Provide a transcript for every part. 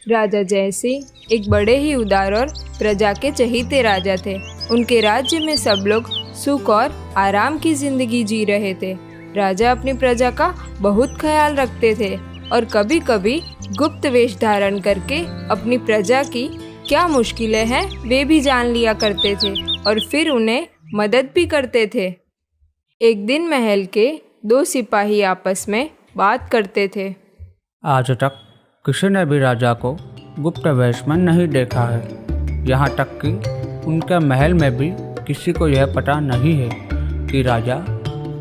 राजा जयसिंह एक बड़े ही उदार और प्रजा के चहीते राजा थे। उनके राज्य में सब लोग सुख और आराम की जिंदगी जी रहे थे। राजा अपनी प्रजा का बहुत ख्याल रखते थे और कभी कभी गुप्त वेश धारण करके अपनी प्रजा की क्या मुश्किलें हैं वे भी जान लिया करते थे और फिर उन्हें मदद भी करते थे। एक दिन महल के दो सिपाही आपस में बात करते थे। आज तक किसी ने भी राजा को गुप्त वेश में नहीं देखा है। यहाँ तक कि उनके महल में भी किसी को यह पता नहीं है कि राजा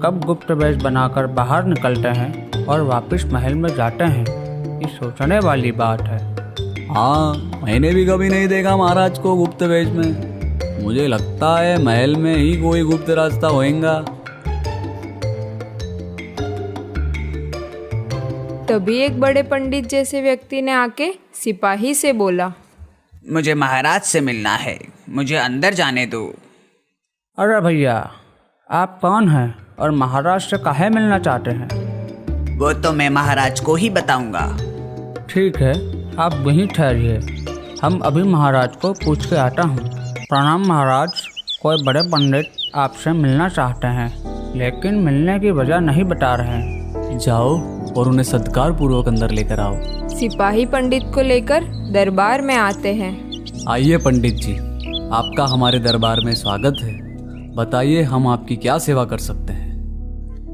कब गुप्त वेश बनाकर बाहर निकलते हैं और वापस महल में जाते हैं। ये सोचने वाली बात है। हाँ, मैंने भी कभी नहीं देखा महाराज को गुप्त वेश में। मुझे लगता है महल में ही कोई गुप्त रास्ता होएगा। तभी एक बड़े पंडित जैसे व्यक्ति ने आके सिपाही से बोला, मुझे महाराज से मिलना है, मुझे अंदर जाने दो। अरे भैया, आप कौन हैं और महाराज से काहे मिलना चाहते हैं? वो तो मैं महाराज को ही बताऊंगा। ठीक है, आप वहीं ठहरिए, हम अभी महाराज को पूछ के आता हूँ। प्रणाम महाराज, कोई बड़े पंडित आपसे मिलना चाहते हैं लेकिन मिलने की वजह नहीं बता रहे हैं। जाओ और उन्हें सत्कार पूर्वक अंदर लेकर आओ। सिपाही पंडित को लेकर दरबार में आते हैं। आइए पंडित जी, आपका हमारे दरबार में स्वागत है। बताइए हम आपकी क्या सेवा कर सकते हैं?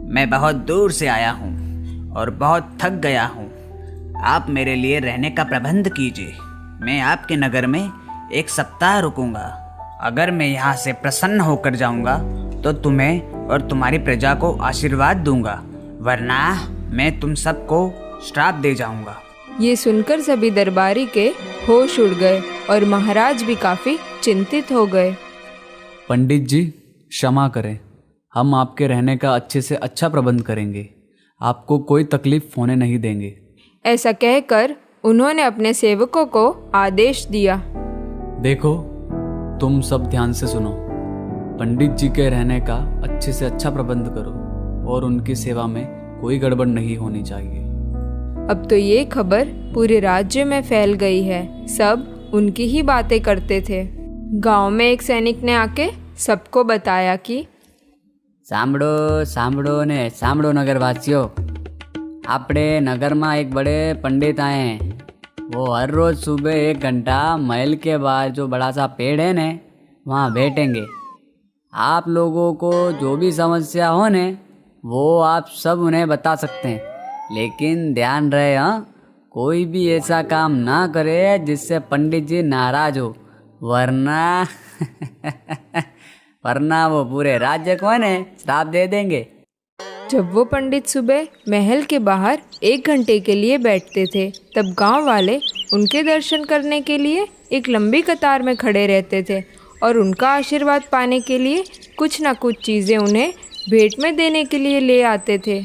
मैं बहुत दूर से आया हूँ और बहुत थक गया हूँ। आप मेरे लिए रहने का प्रबंध कीजिए। मैं आपके नगर में 1 सप्ताह रुकूंगा। अगर मैं यहाँ से प्रसन्न होकर जाऊँगा तो तुम्हें और तुम्हारी प्रजा को आशीर्वाद दूंगा, वरना मैं तुम सबको श्राप दे जाऊंगा। ये सुनकर सभी दरबारी के होश उड़ गए और महाराज भी काफी चिंतित हो गए। पंडित जी, क्षमा करें, हम आपके रहने का अच्छे से अच्छा प्रबंध करेंगे। आपको कोई तकलीफ होने नहीं देंगे। ऐसा कहकर उन्होंने अपने सेवकों को आदेश दिया। देखो, तुम सब ध्यान से सुनो। पंडित जी के रहने का अच्छे से अच्छा प्रबंध करो और उनकी सेवा में कोई गड़बड़ नहीं होनी चाहिए। अब तो ये खबर पूरे राज्य में फैल गई है। सब उनकी ही बातें करते थे। गांव में एक सैनिक ने आके सबको बताया कि સાંભળો ને સાંભળો નગરવાસીઓ, આપણે નગરમાં એક बड़े पंडित आए हैं। वो हर रोज़ सुबह 1 घंटा महल के बाहर जो बड़ा सा पेड़ है ने वहाँ बैठेंगे। आप लोगों को जो भी समस्या हो ने वो आप सब उन्हें बता सकते हैं, लेकिन ध्यान रहे, हाँ, कोई भी ऐसा काम ना करे जिससे पंडित जी नाराज हो, वरना वो पूरे राज्य को ने श्राप दे देंगे। जब वो पंडित सुबह महल के बाहर 1 घंटे के लिए बैठते थे, तब गांव वाले उनके दर्शन करने के लिए एक लंबी कतार में खड़े रहते थे और उनका आशीर्वाद पाने के लिए कुछ ना कुछ चीज़ें उन्हें भेंट में देने के लिए ले आते थे।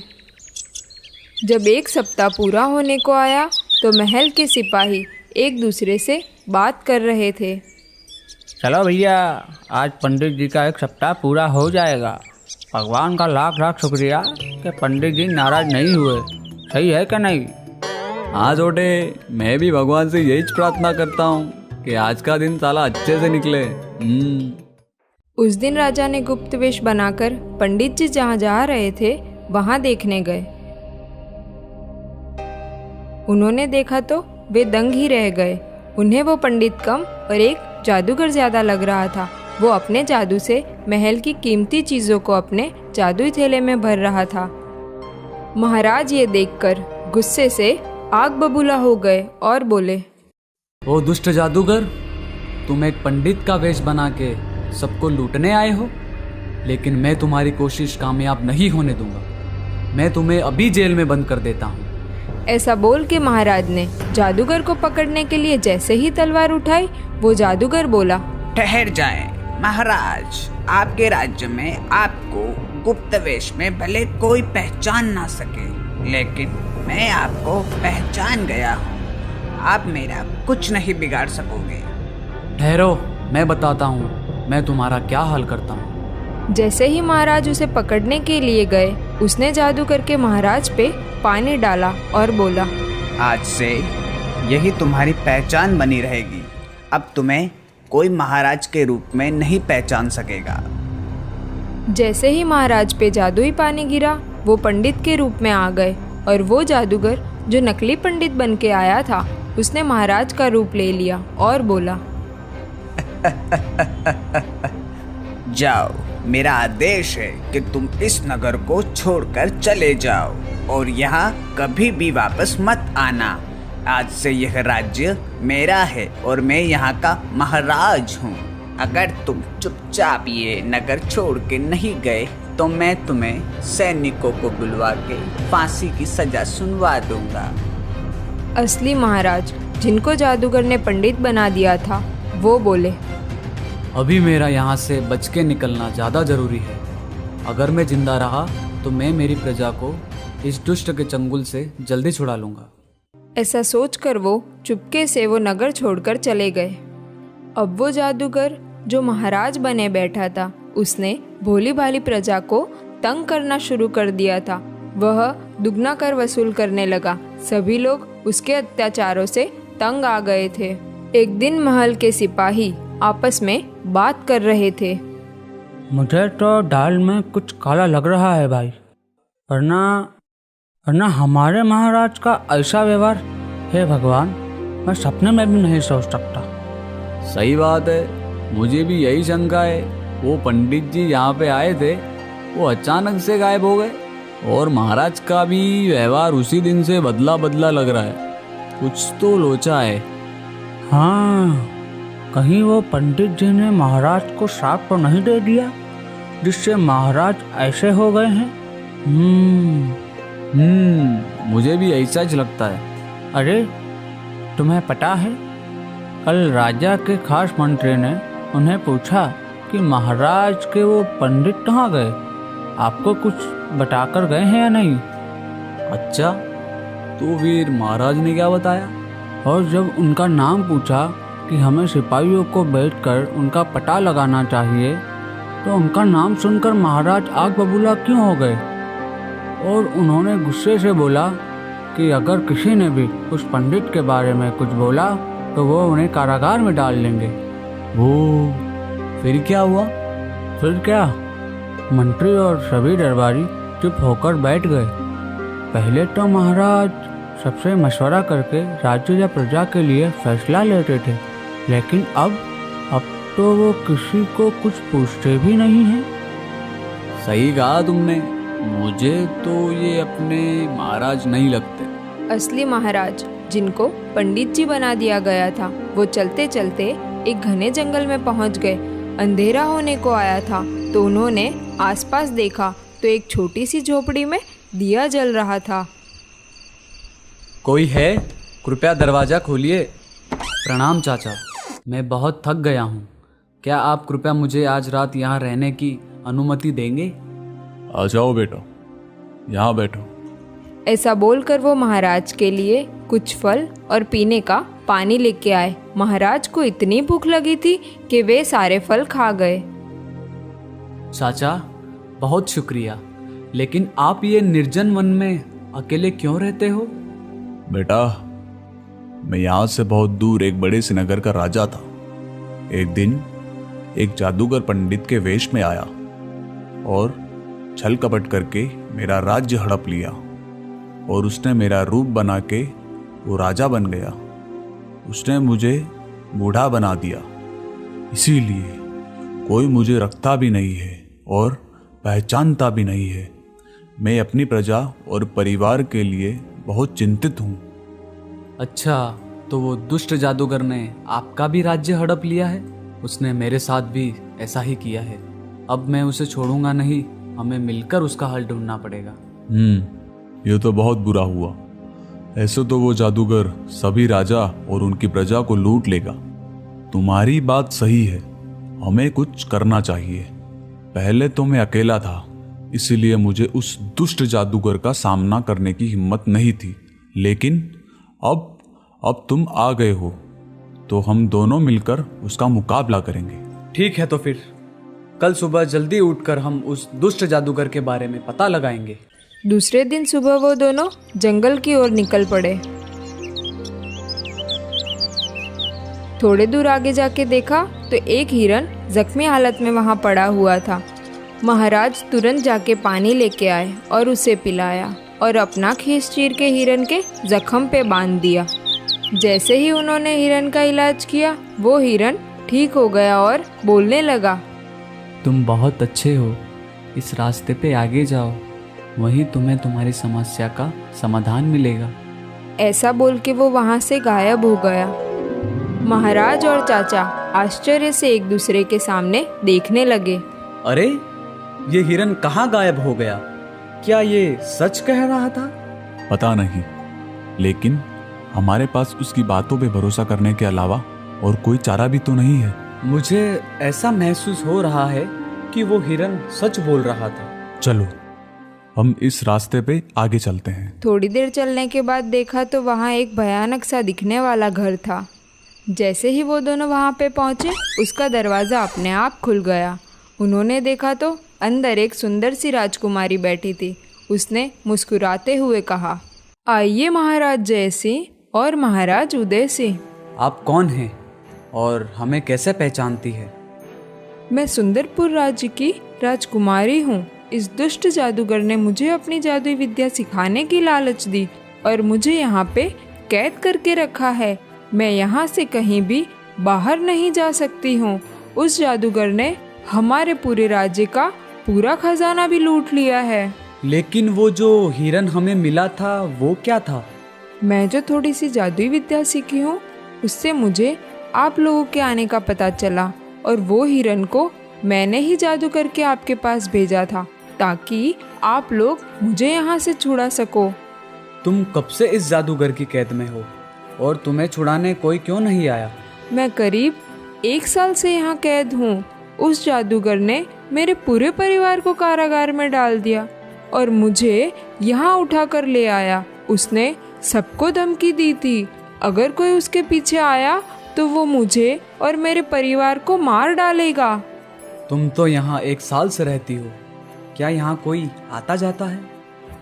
जब 1 सप्ताह पूरा होने को आया तो महल के सिपाही एक दूसरे से बात कर रहे थे। चलो भैया, आज पंडित जी का 1 सप्ताह पूरा हो जाएगा। भगवान का लाख लाख शुक्रिया कि पंडित जी नाराज नहीं हुए। सही है क्या नहीं? हाँ छोटे, मैं भी भगवान से यही प्रार्थना करता हूँ कि आज का दिन साला अच्छे से निकले। उस दिन राजा ने गुप्त वेश बनाकर पंडित जी जहाँ जा रहे थे वहाँ देखने गए। उन्होंने देखा तो वे दंग ही रह गए। उन्हें वो पंडित कम और एक जादूगर ज्यादा लग रहा था। वो अपने जादू से महल की कीमती चीजों को अपने जादुई थैले में भर रहा था। महाराज ये देखकर गुस्से से आग बबूला हो गए और बोले, ओ दुष्ट जादूगर, तुम एक पंडित का वेश बना के सबको लूटने आए हो, लेकिन मैं तुम्हारी कोशिश कामयाब नहीं होने दूंगा। मैं तुम्हें अभी जेल में बंद कर देता हूँ। ऐसा बोल के महाराज ने जादूगर को पकड़ने के लिए जैसे ही तलवार उठाई, वो जादूगर बोला, ठहर जाएं महाराज, आपके राज्य में आपको गुप्त वेश में भले कोई पहचान ना सके, लेकिन मैं आपको पहचान गया हूँ। आप मेरा कुछ नहीं बिगाड़ सकोगे। ठहरो, मैं बताता हूँ मैं तुम्हारा क्या हाल करता हूँ। जैसे ही महाराज उसे पकड़ने के लिए गए, उसने जादू करके महाराज पे पानी डाला और बोला, आज से यही तुम्हारी पहचान बनी रहेगी। अब तुम्हें कोई महाराज के रूप में नहीं पहचान सकेगा। जैसे ही महाराज पे जादुई पानी गिरा, वो पंडित के रूप में आ गए और वो जादूगर जो नकली पंडित बन के आया था, उसने महाराज का रूप ले लिया और बोला, जाओ, मेरा आदेश है कि तुम इस नगर को छोड़कर चले जाओ और यहाँ कभी भी वापस मत आना। आज से यह राज्य मेरा है और मैं यहाँ का महाराज हूँ। अगर तुम चुपचाप ये नगर छोड़ के नहीं गए तो मैं तुम्हें सैनिकों को बुलवा के फांसी की सजा सुनवा दूंगा। असली महाराज, जिनको जादूगर ने पंडित बना दिया था, वो बोले, अभी मेरा यहाँ से बच के निकलना ज़्यादा ज़रूरी है। अगर मैं जिंदा रहा तो मैं मेरी प्रजा को इस दुष्ट के चंगुल से जल्दी छुड़ा लूँगा। ऐसा सोचकर वो चुपके से वो नगर छोड़कर चले गए। अब वो जादूगर जो महाराज बने बैठा था, उसने भोली भाली प्रजा को तंग करना शुरू कर दिया था। वह दुगना कर वसूल करने लगा। सभी लोग उसके अत्याचारों से तंग आ गए थे। एक दिन महल के सिपाही आपस में बात कर रहे थे। मुझे तो दाल में कुछ काला लग रहा है भाई, वरना हमारे महाराज का ऐसा व्यवहार, हे भगवान, मैं सपने में भी नहीं सोच सकता। सही बात है, मुझे भी यही शंका है। वो पंडित जी यहाँ पे आए थे, वो अचानक से गायब हो गए और महाराज का भी व्यवहार उसी दिन से बदला बदला लग रहा है। कुछ तो लोचा है। हाँ, कहीं वो पंडित जी ने महाराज को श्राप तो नहीं दे दिया जिससे महाराज ऐसे हो गए हैं? मुझे भी ऐसा ही लगता है। अरे, तुम्हें पता है, कल राजा के खास मंत्री ने उन्हें पूछा कि महाराज के वो पंडित कहाँ गए, आपको कुछ बताकर गए हैं या नहीं? अच्छा, तो फिर महाराज ने क्या बताया? और जब उनका नाम पूछा कि हमें सिपाहियों को बैठकर उनका पता लगाना चाहिए, तो उनका नाम सुनकर महाराज आग बबूला क्यों हो गए और उन्होंने गुस्से से बोला कि अगर किसी ने भी उस पंडित के बारे में कुछ बोला तो वो उन्हें कारागार में डाल लेंगे। वो फिर क्या हुआ? फिर क्या, मंत्री और सभी दरबारी चुप होकर बैठ गए। पहले तो महाराज सबसे मशवरा करके राज्य या प्रजा के लिए फैसला लेते थे, लेकिन अब तो वो किसी को कुछ पूछते भी नहीं हैं। सही कहा तुमने, मुझे तो ये अपने महाराज नहीं लगते। असली महाराज, जिनको पंडित जी बना दिया गया था, वो चलते चलते एक घने जंगल में पहुंच गए। अंधेरा होने को आया था तो उन्होंने आसपास देखा तो एक छोटी सी झोपड़ी में दिया जल रहा था। कोई है? कृपया दरवाजा खोलिए। प्रणाम चाचा, मैं बहुत थक गया हूँ। क्या आप कृपया मुझे आज रात यहाँ रहने की अनुमति देंगे? आ जाओ बेटा, यहाँ बैठो। ऐसा बोलकर वो महाराज के लिए कुछ फल और पीने का पानी लेके आए। महाराज को इतनी भूख लगी थी कि वे सारे फल खा गए। चाचा, बहुत शुक्रिया, लेकिन आप ये निर्जन वन में अकेले क्यों रहते हो? बेटा, मैं यहाँ से बहुत दूर एक बड़े से नगर का राजा था। एक दिन एक जादूगर पंडित के वेश में आया और छल कपट करके मेरा राज्य हड़प लिया और उसने मेरा रूप बना के वो राजा बन गया। उसने मुझे बूढ़ा बना दिया, इसीलिए कोई मुझे रखता भी नहीं है और पहचानता भी नहीं है। मैं अपनी प्रजा और परिवार के लिए बहुत चिंतित हूँ। अच्छा, तो वो दुष्ट जादूगर ने आपका भी राज्य हड़प लिया है? उसने मेरे साथ भी ऐसा ही किया है। अब मैं उसे छोड़ूंगा नहीं, हमें मिलकर उसका हल ढूंढना पड़ेगा। ये तो बहुत बुरा हुआ। ऐसे तो वो जादूगर सभी राजा और उनकी प्रजा को लूट लेगा। तुम्हारी बात सही है, हमें कुछ करना चाहिए। पहले तो मैं अकेला था, इसीलिए मुझे उस दुष्ट जादूगर का सामना करने की हिम्मत नहीं थी, लेकिन अब तुम आ गए हो तो हम दोनों मिलकर उसका मुकाबला करेंगे। ठीक है, तो फिर कल सुबह जल्दी उठकर हम उस दुष्ट जादूगर के बारे में पता लगाएंगे। दूसरे दिन सुबह वो दोनों जंगल की ओर निकल पड़े। थोड़े दूर आगे जाके देखा तो एक हिरन जख्मी हालत में वहाँ पड़ा हुआ था। महाराज तुरंत जाके पानी लेके आए और उसे पिलाया और अपना खीस चीर के हिरन के जख्म पे बांध दिया। जैसे ही उन्होंने हिरन का इलाज किया वो हिरन ठीक हो गया और बोलने लगा, तुम बहुत अच्छे हो, इस रास्ते पे आगे जाओ, वहीं तुम्हें तुम्हारी समस्या का समाधान मिलेगा। ऐसा बोल के वो वहाँ से गायब हो गया। महाराज और चाचा आश्चर्य से एक दूसरे के सामने देखने लगे। अरे ये हिरन कहाँ गायब हो गया? क्या ये सच कह रहा था? पता नहीं, लेकिन हमारे पास उसकी बातों पे भरोसा करने के अलावा और कोई चारा भी तो नहीं है। मुझे ऐसा महसूस हो रहा है कि वो हिरन सच बोल रहा था। चलो हम इस रास्ते पे आगे चलते हैं। थोड़ी देर चलने के बाद देखा तो वहाँ एक भयानक सा दिखने वाला घर था। जैसे ही वो दोनों वहाँ पे पहुँचे उसका दरवाज़ा अपने आप खुल गया। उन्होंने देखा तो अंदर एक सुंदर सी राजकुमारी बैठी थी। उसने मुस्कुराते हुए कहा, आइए महाराज जय सिंह और महाराज उदय सिंह। आप कौन हैं और हमें कैसे पहचानती है? मैं सुंदरपुर राज्य की राजकुमारी हूँ। इस दुष्ट जादूगर ने मुझे अपनी जादुई विद्या सिखाने की लालच दी और मुझे यहाँ पे कैद करके रखा है। मैं यहाँ से कहीं भी बाहर नहीं जा सकती हूँ। उस जादूगर ने हमारे पूरे राज्य का पूरा खजाना भी लूट लिया है। लेकिन वो जो हिरन हमें मिला था वो क्या था? मैं जो थोड़ी सी जादुई विद्या सीखी हूँ उससे मुझे आप लोगों के आने का पता चला और वो हिरन को मैंने ही जादू करके आपके पास भेजा था ताकि आप लोग मुझे यहाँ से छुड़ा सको। तुम कब से इस जादूगर की कैद में हो और तुम्हें छुड़ाने कोई क्यों नहीं आया? मैं करीब 1 साल से यहाँ कैद हूँ। उस जादूगर ने मेरे पूरे परिवार को कारागार में डाल दिया और मुझे यहाँ उठा कर ले आया। उसने सबको धमकी दी थी, अगर कोई उसके पीछे आया तो वो मुझे और मेरे परिवार को मार डालेगा। तुम तो यहाँ 1 साल से रहती हो, क्या यहाँ कोई आता जाता है?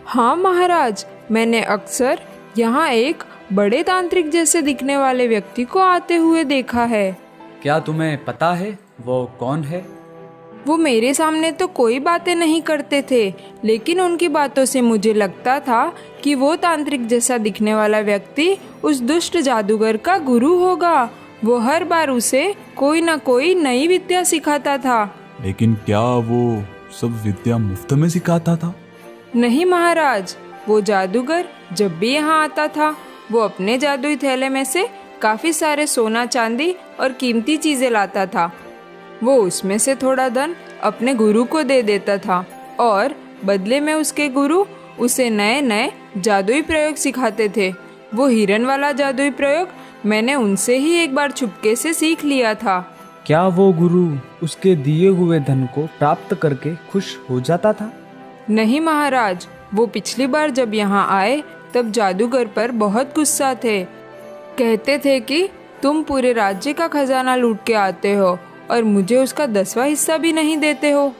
हाँ महाराज, मैंने अक्सर यहाँ एक बड़े तांत्रिक जैसे दिखने वाले व्यक्ति को आते हुए देखा है। क्या तुम्हें पता है वो कौन है? वो मेरे सामने तो कोई बातें नहीं करते थे, लेकिन उनकी बातों से मुझे लगता था कि वो तांत्रिक जैसा दिखने वाला व्यक्ति उस दुष्ट जादूगर का गुरु होगा। वो हर बार उसे कोई ना कोई नई विद्या सिखाता था। लेकिन क्या वो सब विद्या मुफ्त में सिखाता था? नहीं महाराज, वो जादूगर जब भी यहाँ आता था वो अपने जादुई थैले में से काफी सारे सोना चांदी और कीमती चीजें लाता था। वो उसमें से थोड़ा धन अपने गुरु को दे देता था और बदले में उसके गुरु उसे नए नए जादुई प्रयोग सिखाते थे। वो हिरन वाला जादुई प्रयोग मैंने उनसे ही एक बार चुपके से सीख लिया था। क्या वो गुरु उसके दिए हुए धन को प्राप्त करके खुश हो जाता था? नहीं महाराज, वो पिछली बार जब यहाँ आए तब जादूगर पर बहुत गुस्सा थे। कहते थे कि तुम पूरे राज्य का खजाना लूट के आते हो और मुझे उसका 10वां हिस्सा भी नहीं देते हो।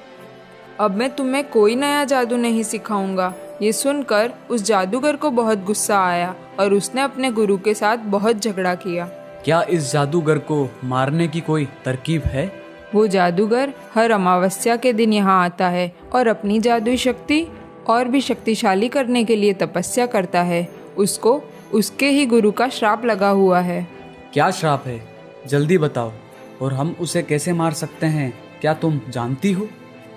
अब मैं तुम्हें कोई नया जादू नहीं सिखाऊंगा। ये सुनकर उस जादूगर को बहुत गुस्सा आया और उसने अपने गुरु के साथ बहुत झगड़ा किया। क्या इस जादूगर को मारने की कोई तरकीब है? वो जादूगर हर अमावस्या के दिन यहाँ आता है और अपनी जादुई शक्ति और भी शक्तिशाली करने के लिए तपस्या करता है। उसको उसके ही गुरु का श्राप लगा हुआ है। क्या श्राप है? जल्दी बताओ, और हम उसे कैसे मार सकते हैं, क्या तुम जानती हो?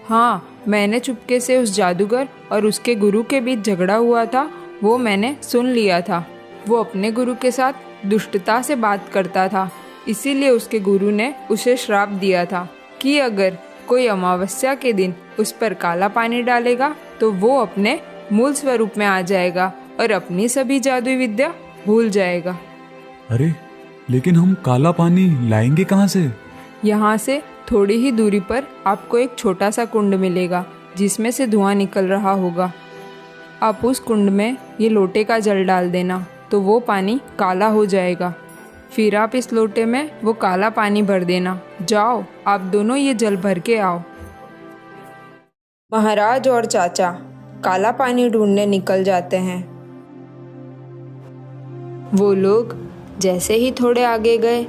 हाँ, मैंने चुपके से उस जादूगर और उसके गुरु के बीच झगड़ा हुआ था वो मैंने सुन लिया था। वो अपने गुरु के साथ दुष्टता से बात करता था, इसीलिए उसके गुरु ने उसे श्राप दिया था कि अगर कोई अमावस्या के दिन उस पर काला पानी डालेगा तो वो अपने मूल स्वरूप में आ जाएगा और अपनी सभी जादुई विद्या भूल जाएगा। अरे लेकिन हम काला पानी लाएंगे कहाँ से? यहाँ से थोड़ी ही दूरी पर आपको एक छोटा सा कुंड मिलेगा जिसमें से धुआं निकल रहा होगा। आप उस कुंड में ये लोटे का जल डाल देना तो वो पानी काला हो जाएगा। फिर आप इस लोटे में वो काला पानी भर देना। जाओ, आप दोनों ये जल भर के आओ। महाराज और चाचा काला पानी ढूंढने निकल जाते हैं। वो लोग जैसे ही थोड़े आगे गए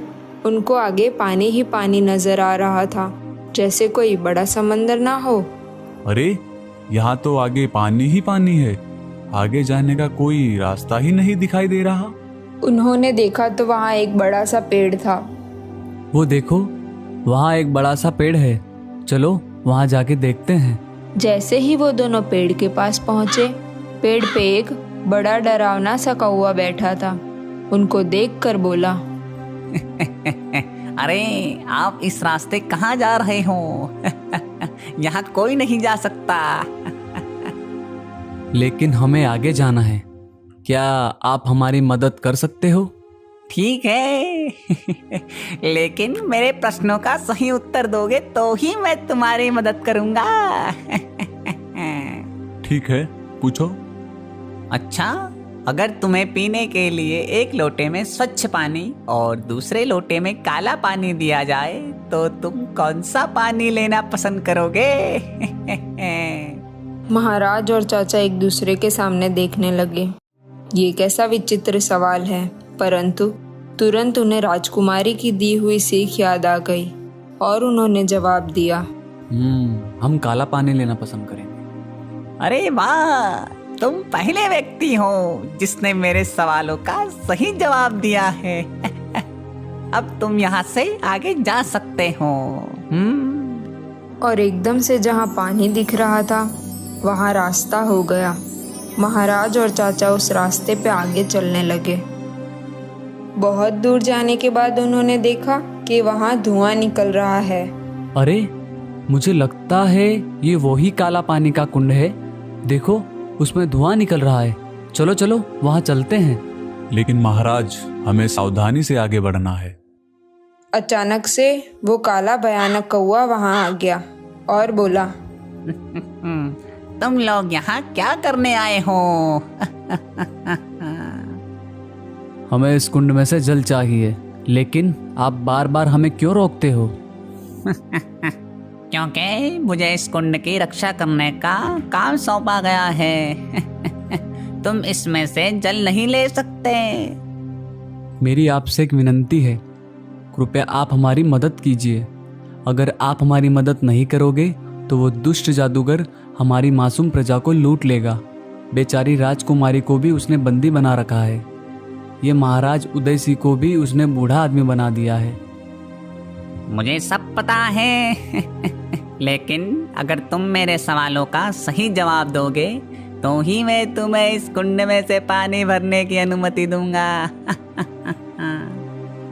उनको आगे पानी ही पानी नजर आ रहा था, जैसे कोई बड़ा समंदर ना हो। अरे यहाँ तो आगे पानी ही पानी है, आगे जाने का कोई रास्ता ही नहीं दिखाई दे रहा। उन्होंने देखा तो वहाँ एक बड़ा सा पेड़ था। वो देखो, वहाँ एक बड़ा सा पेड़ है, चलो वहाँ जाके देखते हैं। जैसे ही वो दोनों पेड़ के पास पहुँचे, पेड़ पे एक बड़ा डरावना सा कौवा बैठा था। उनको देखकर बोला, अरे आप इस रास्ते कहाँ जा रहे हो? यहाँ कोई नहीं जा सकता। लेकिन हमें आगे जाना है, क्या आप हमारी मदद कर सकते हो? ठीक है, लेकिन मेरे प्रश्नों का सही उत्तर दोगे तो ही मैं तुम्हारी मदद करूंगा। ठीक है, पूछो। अच्छा, अगर तुम्हें पीने के लिए एक लोटे में स्वच्छ पानी और दूसरे लोटे में काला पानी दिया जाए तो तुम कौन सा पानी लेना पसंद करोगे? महाराज और चाचा एक दूसरे के सामने देखने लगे। ये कैसा विचित्र सवाल है, परंतु तुरंत उन्हें राजकुमारी की दी हुई सीख याद आ गई और उन्होंने जवाब दिया, हम काला पानी लेना पसंद करेंगे। अरे वाह, तुम पहले व्यक्ति हो जिसने मेरे सवालों का सही जवाब दिया है। अब तुम यहाँ से आगे जा सकते हो। और एकदम से जहाँ पानी दिख रहा था वहाँ रास्ता हो गया। महाराज और चाचा उस रास्ते पे आगे चलने लगे। बहुत दूर जाने के बाद उन्होंने देखा कि वहाँ धुआं निकल रहा है। अरे, मुझे लगता है ये वही काला पानी का कुंड है। देखो, उसमें धुआं निकल रहा है। चलो चलो वहाँ चलते हैं। लेकिन महाराज, हमें सावधानी से आगे बढ़ना है। अचानक से वो काला भयानक कौवा वहाँ आ गया और बोला, तुम लोग यहाँ क्या करने आए हो? हमें इस कुंड में से जल चाहिए, लेकिन आप बार बार हमें क्यों रोकते हो? क्योंकि मुझे इस कुंड की रक्षा करने का काम सौंपा गया है। तुम इसमें से जल नहीं ले सकते। मेरी आपसे एक विनती है, कृपया आप हमारी मदद कीजिए। अगर आप हमारी मदद नहीं करोगे तो वो दुष्ट जादूगर हमारी मासूम प्रजा को लूट लेगा। बेचारी राजकुमारी को भी उसने बंदी बना रखा है। ये महाराज उदय सिंह को भी उसने बूढ़ा आदमी बना दिया है। मुझे सब पता है। लेकिन अगर तुम मेरे सवालों का सही जवाब दोगे तो ही मैं तुम्हें इस कुंड में से पानी भरने की अनुमति दूंगा।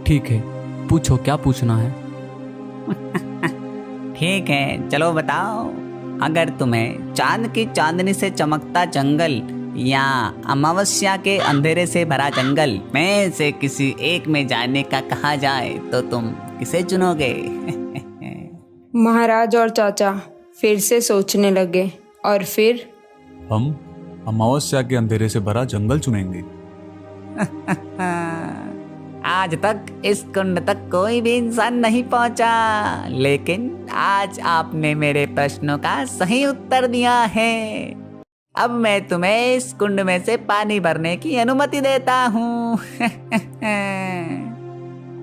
ठीक है, पूछो क्या पूछना है। ठीक है, चलो बताओ। अगर तुम्हें चांद की चांदनी से चमकता जंगल या अमावस्या के अंधेरे से भरा जंगल में से किसी एक में जाने का कहा जाए तो तुम किसे चुनोगे? महाराज और चाचा फिर से सोचने लगे और फिर हम अमावस्या के अंधेरे से भरा जंगल चुनेंगे। आज तक इस कुंड तक कोई भी इंसान नहीं पहुंचा, लेकिन आज आपने मेरे प्रश्नों का सही उत्तर दिया है। अब मैं तुम्हें इस कुंड में से पानी भरने की अनुमति देता हूँ।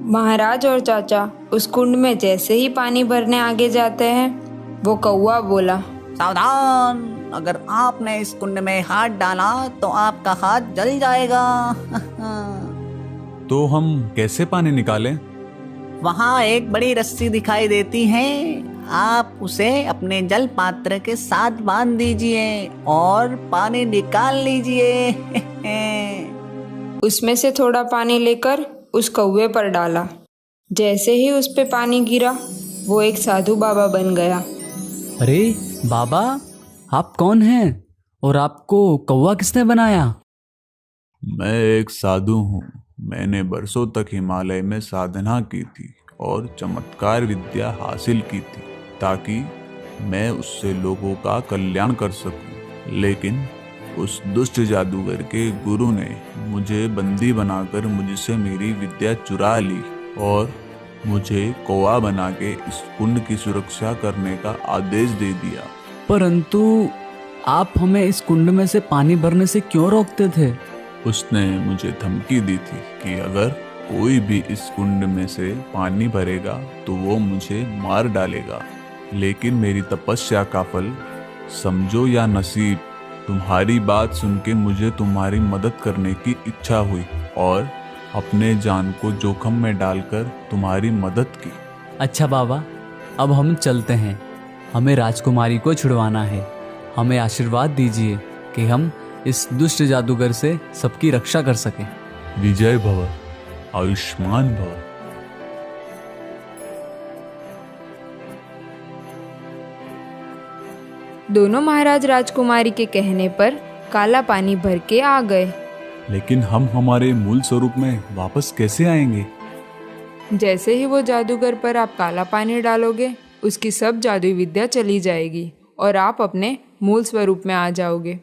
महाराज और चाचा उस कुंड में जैसे ही पानी भरने आगे जाते हैं, वो कौवा बोला, सावधान, अगर आपने इस कुंड में हाथ डाला तो आपका हाथ जल जाएगा। तो हम कैसे पानी निकालें? वहाँ एक बड़ी रस्सी दिखाई देती है, आप उसे अपने जल पात्र के साथ बांध दीजिए और पानी निकाल लीजिए। उसमें से थोड़ा पानी लेकर उस कौवे पर डाला। जैसे ही उस पे पानी गिरा, वो एक साधु बाबा बन गया। अरे बाबा, आप कौन हैं और आपको कौवा किसने बनाया? मैं एक साधु हूँ। मैंने बरसों तक हिमालय में साधना की थी और चमत्कार विद्या हासिल की थी ताकि मैं उससे लोगों का कल्याण कर सकूं। लेकिन उस दुष्ट जादूगर के गुरु ने मुझे बंदी बनाकर मुझसे मेरी विद्या चुरा ली और मुझे कौवा बना के इस कुंड की सुरक्षा करने का आदेश दे दिया। परंतु आप हमें इस कुंड में से पानी भरने से क्यों रोकते थे? उसने मुझे धमकी दी थी कि अगर कोई भी इस कुंड में से पानी भरेगा तो वो मुझे मार डालेगा। लेकिन मेरी तपस्या का फल, समझो या नसीब, तुम्हारी बात सुन के मुझे तुम्हारी मदद करने की इच्छा हुई और अपने जान को जोखम में डालकर तुम्हारी मदद की। अच्छा बाबा, अब हम चलते हैं। हमें राजकुमारी को छुड़वाना है। हमें आशीर्वाद दीजिए कि हम इस दुष्ट जादूगर से सबकी रक्षा कर सकें। विजय भव, आयुष्मान भव। दोनों महाराज राजकुमारी के कहने पर काला पानी भर के आ गए। लेकिन हम हमारे मूल स्वरूप में वापस कैसे आएंगे? जैसे ही वो जादूगर पर आप काला पानी डालोगे, उसकी सब जादुई विद्या चली जाएगी और आप अपने मूल स्वरूप में आ जाओगे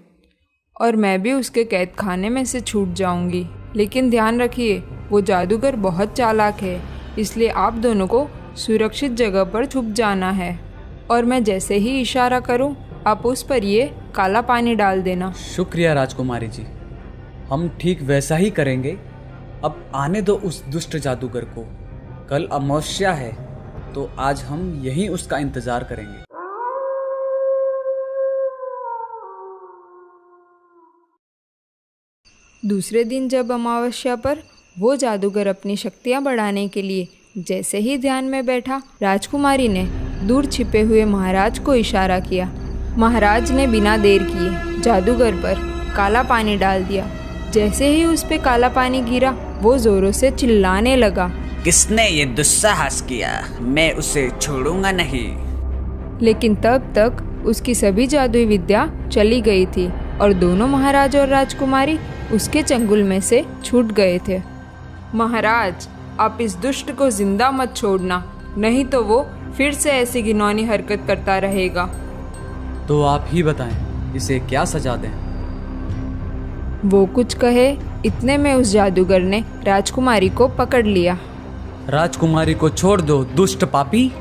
और मैं भी उसके कैद खाने में से छूट जाऊंगी। लेकिन ध्यान रखिए, वो जादूगर बहुत चालाक है, इसलिए आप दोनों को सुरक्षित जगह पर छुप जाना है और मैं जैसे ही इशारा करूं, आप उस पर ये काला पानी डाल देना। शुक्रिया राजकुमारी जी, हम ठीक वैसा ही करेंगे। अब आने दो उस दुष्ट जादूगर को। कल अमावस्या है तो आज हम यहीं उसका इंतजार करेंगे। दूसरे दिन जब अमावस्या पर वो जादूगर अपनी शक्तियाँ बढ़ाने के लिए जैसे ही ध्यान में बैठा, राजकुमारी ने दूर छिपे हुए महाराज को इशारा किया। महाराज ने बिना देर किए जादूगर पर काला पानी डाल दिया। जैसे ही उस पे काला पानी गिरा, वो जोरों से चिल्लाने लगा, किसने ये दुस्साहस किया? मैं उसे छोड़ूंगा नहीं। लेकिन तब तक उसकी सभी जादुई विद्या चली गई थी और दोनों महाराज और राजकुमारी उसके चंगुल में से छूट गए थे। महाराज, आप इस दुष्ट को जिंदा मत छोड़ना, नहीं तो वो फिर से ऐसी घिनौनी हरकत करता रहेगा। तो आप ही बताएं, इसे क्या सजा दें? वो कुछ कहे, इतने में उस जादूगर ने राजकुमारी को पकड़ लिया। राजकुमारी को छोड़ दो, दुष्ट पापी।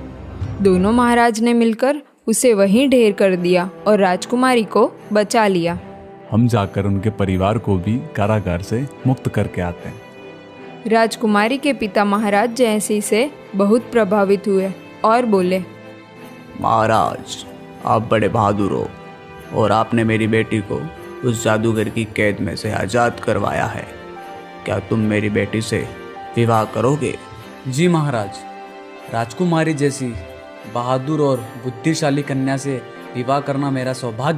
दोनों महाराज ने मिलकर उसे वहीं ढेर कर दिया और राजकुमारी को बचा लिया। हम जाकर उनके परिवार को भी कारागार से मुक्त करके आते हैं। राजकुमारी के पिता महाराज जयसिंह से बहुत प्रभावित हुए और बोले, महाराज, आप बड़े बहादुर हो और आपने मेरी बेटी को उस जादूगर की कैद में से आज़ाद करवाया है। क्या तुम मेरी बेटी से विवाह करोगे? जी महाराज, राजकुमारी जैसी बहादुर और बुद्धिशाली कन्या से विवाह करना मेरा सौभाग्य।